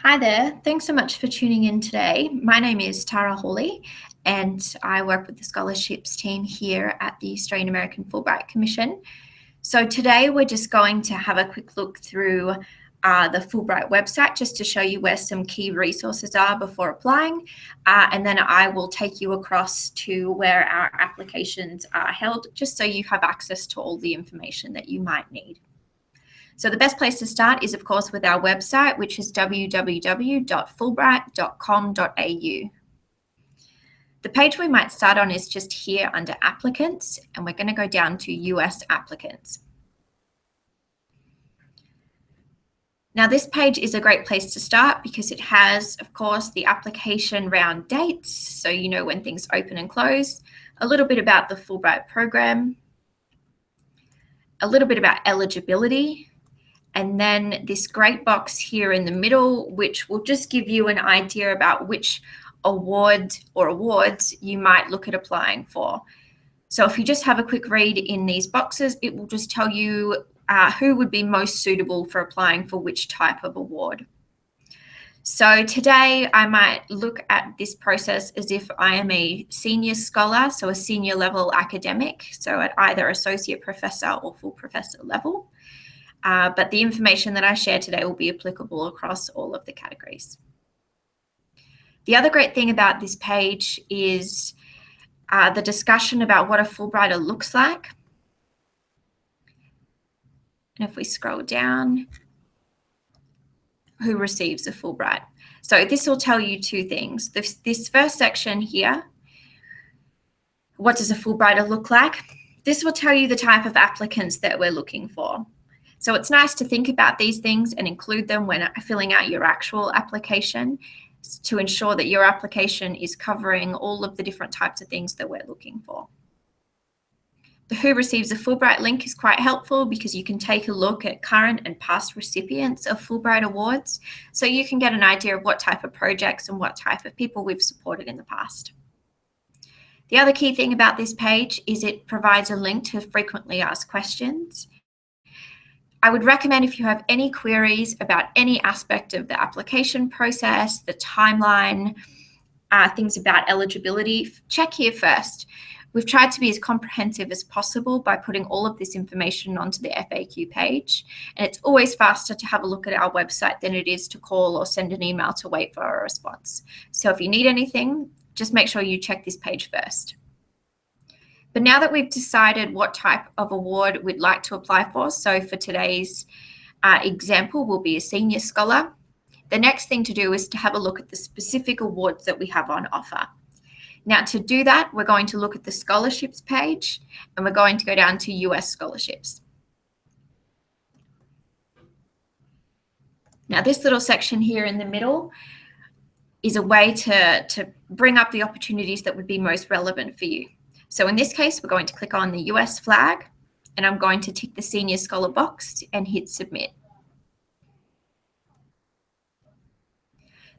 Hi there. Thanks so much for tuning in today. My name is Tara Hawley, and I work with the scholarships team here at the Australian American Fulbright Commission. So today we're just going to have a quick look through the Fulbright website just to show you where some key resources are before applying, and then I will take you across to where our applications are held just so you have access to all the information that you might need. So the best place to start is, of course, with our website, which is www.fulbright.com.au. The page we might start on is just here under applicants, and we're going to go down to US applicants. Now, this page is a great place to start because it has, of course, the application round dates, so you know when things open and close, a little bit about the Fulbright program, a little bit about eligibility, and then this great box here in the middle, which will just give you an idea about which award or awards you might look at applying for. So if you just have a quick read in these boxes, it will just tell you who would be most suitable for applying for which type of award. So today I might look at this process as if I am a senior scholar, so a senior level academic, so at either associate professor or full professor level. But the information that I share today will be applicable across all of the categories. The other great thing about this page is the discussion about what a Fulbrighter looks like. And if we scroll down, who receives a Fulbright? So this will tell you two things. This first section here, what does a Fulbrighter look like? This will tell you the type of applicants that we're looking for. So it's nice to think about these things and include them when filling out your actual application to ensure that your application is covering all of the different types of things that we're looking for. The Who Receives a Fulbright link is quite helpful because you can take a look at current and past recipients of Fulbright awards, so you can get an idea of what type of projects and what type of people we've supported in the past. The other key thing about this page is it provides a link to frequently asked questions. I would recommend if you have any queries about any aspect of the application process, the timeline, things about eligibility, check here first. We've tried to be as comprehensive as possible by putting all of this information onto the FAQ page, and it's always faster to have a look at our website than it is to call or send an email to wait for a response. So if you need anything, just make sure you check this page first. But now that we've decided what type of award we'd like to apply for, so for today's example will be a senior scholar, the next thing to do is to have a look at the specific awards that we have on offer. Now to do that, we're going to look at the scholarships page and we're going to go down to US scholarships. Now this little section here in the middle is a way to bring up the opportunities that would be most relevant for you. So in this case, we're going to click on the US flag and I'm going to tick the senior scholar box and hit submit.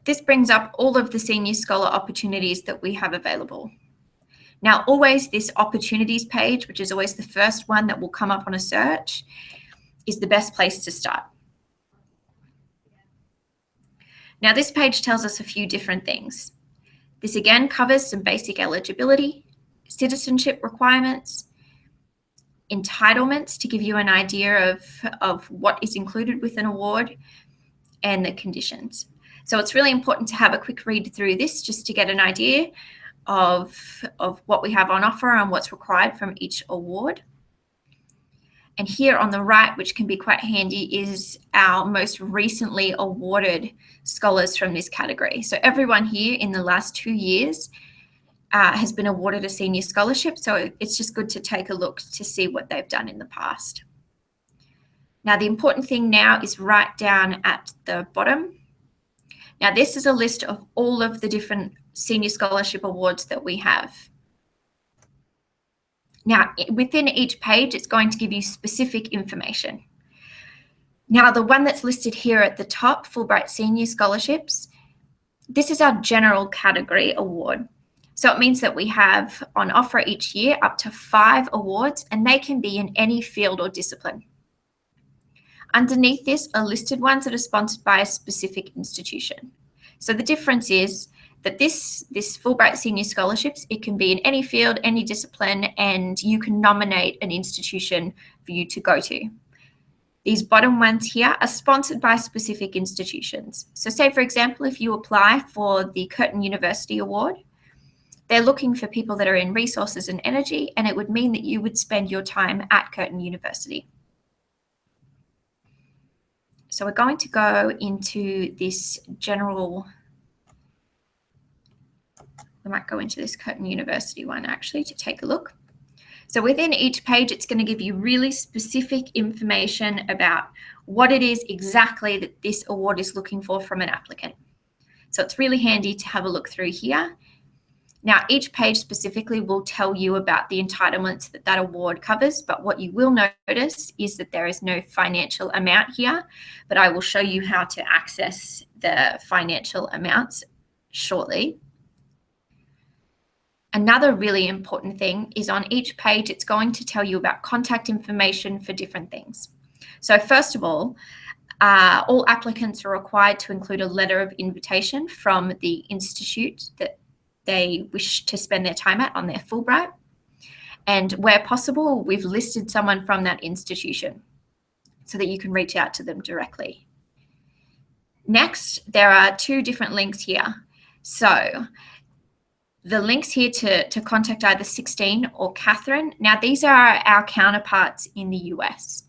This brings up all of the senior scholar opportunities that we have available. Now, always this opportunities page, which is always the first one that will come up on a search, is the best place to start. Now, this page tells us a few different things. This again covers some basic eligibility, citizenship requirements, entitlements to give you an idea of what is included with an award, and the conditions. So it's really important to have a quick read through this just to get an idea of what we have on offer and what's required from each award. And here on the right, which can be quite handy, is our most recently awarded scholars from this category. So everyone here in the last 2 years has been awarded a senior scholarship, so it's just good to take a look to see what they've done in the past. Now, the important thing now is right down at the bottom. Now, this is a list of all of the different senior scholarship awards that we have. Now, within each page, it's going to give you specific information. Now, the one that's listed here at the top, Fulbright Senior Scholarships, this is our general category award. So it means that we have on offer each year up to 5 awards, and they can be in any field or discipline. Underneath this are listed ones that are sponsored by a specific institution. So the difference is that this Fulbright Senior Scholarships, it can be in any field, any discipline, and you can nominate an institution for you to go to. These bottom ones here are sponsored by specific institutions. So say, for example, if you apply for the Curtin University Award, they're looking for people that are in resources and energy, and it would mean that you would spend your time at Curtin University. So we're going to go into this general, we might go into this Curtin University one actually to take a look. So within each page, it's going to give you really specific information about what it is exactly that this award is looking for from an applicant. So it's really handy to have a look through here. Now, each page specifically will tell you about the entitlements that that award covers, but what you will notice is that there is no financial amount here, but I will show you how to access the financial amounts shortly. Another really important thing is on each page, it's going to tell you about contact information for different things. So first of all applicants are required to include a letter of invitation from the institute that they wish to spend their time at on their Fulbright. And where possible, we've listed someone from that institution so that you can reach out to them directly. Next, there are two different links here. So the links here to contact either 16 or Catherine. Now, these are our counterparts in the US.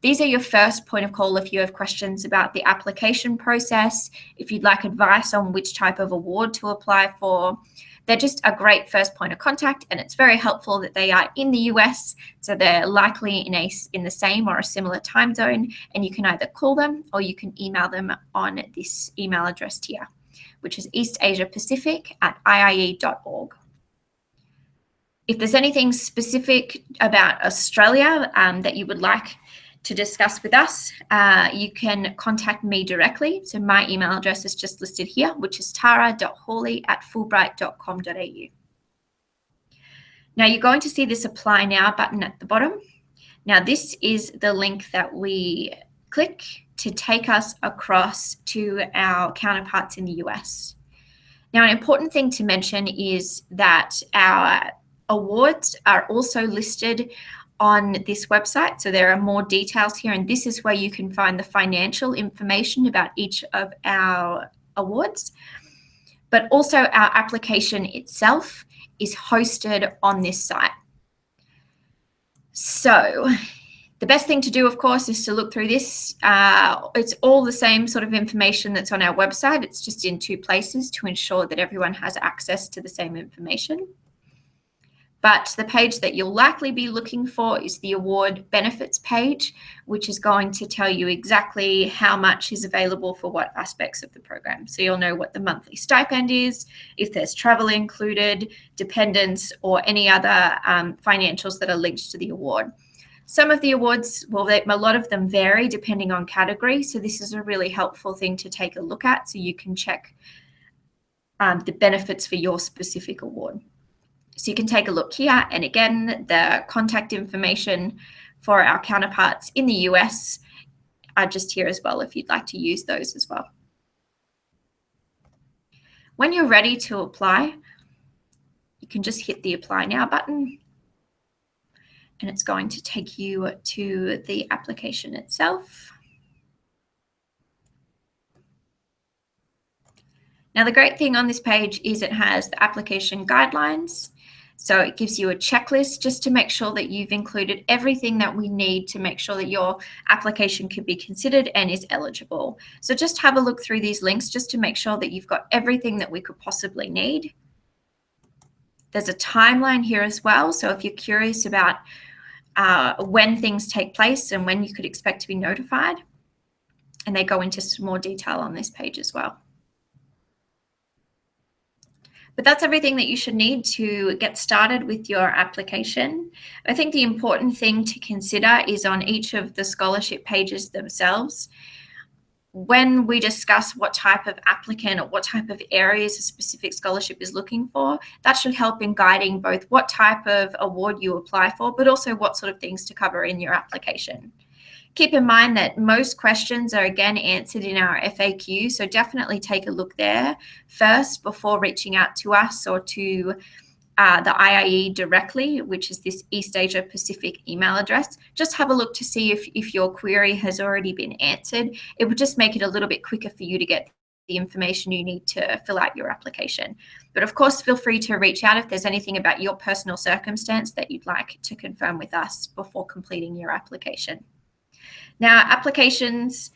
These are your first point of call if you have questions about the application process, if you'd like advice on which type of award to apply for. They're just a great first point of contact, and it's very helpful that they are in the US, so they're likely in the same or a similar time zone, and you can either call them or you can email them on this email address here, which is eastasiapacific@iie.org. If there's anything specific about Australia that you would like to discuss with us, you can contact me directly. So my email address is just listed here, which is tara.hawley@fulbright.com.au. Now you're going to see this Apply Now button at the bottom. Now this is the link that we click to take us across to our counterparts in the US. Now, an important thing to mention is that our awards are also listed on this website. So there are more details here, and this is where you can find the financial information about each of our awards. But also our application itself is hosted on this site. So the best thing to do, of course, is to look through this. It's all the same sort of information that's on our website. It's just in two places to ensure that everyone has access to the same information. But the page that you'll likely be looking for is the award benefits page, which is going to tell you exactly how much is available for what aspects of the program. So you'll know what the monthly stipend is, if there's travel included, dependents, or any other financials that are linked to the award. Some of the awards, well, a lot of them vary depending on category. So this is a really helpful thing to take a look at so you can check the benefits for your specific award. So you can take a look here, and again, the contact information for our counterparts in the US are just here as well if you'd like to use those as well. When you're ready to apply, you can just hit the Apply Now button, and it's going to take you to the application itself. Now, the great thing on this page is it has the application guidelines. So it gives you a checklist just to make sure that you've included everything that we need to make sure that your application could be considered and is eligible. So just have a look through these links just to make sure that you've got everything that we could possibly need. There's a timeline here as well. So if you're curious about when things take place and when you could expect to be notified, and they go into some more detail on this page as well. But that's everything that you should need to get started with your application. I think the important thing to consider is on each of the scholarship pages themselves, when we discuss what type of applicant or what type of areas a specific scholarship is looking for, that should help in guiding both what type of award you apply for, but also what sort of things to cover in your application. Keep in mind that most questions are again answered in our FAQ, so definitely take a look there first before reaching out to us or to the IIE directly, which is this East Asia Pacific email address. Just have a look to see if your query has already been answered. It would just make it a little bit quicker for you to get the information you need to fill out your application. But of course, feel free to reach out if there's anything about your personal circumstance that you'd like to confirm with us before completing your application. Now, applications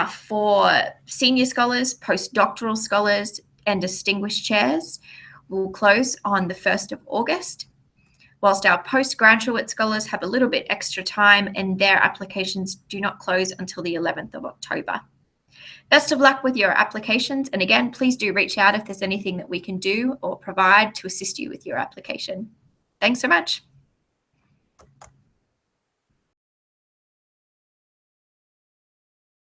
for senior scholars, postdoctoral scholars, and distinguished chairs will close on the 1st of August, whilst our postgraduate scholars have a little bit extra time and their applications do not close until the 11th of October. Best of luck with your applications, and again, please do reach out if there's anything that we can do or provide to assist you with your application. Thanks so much.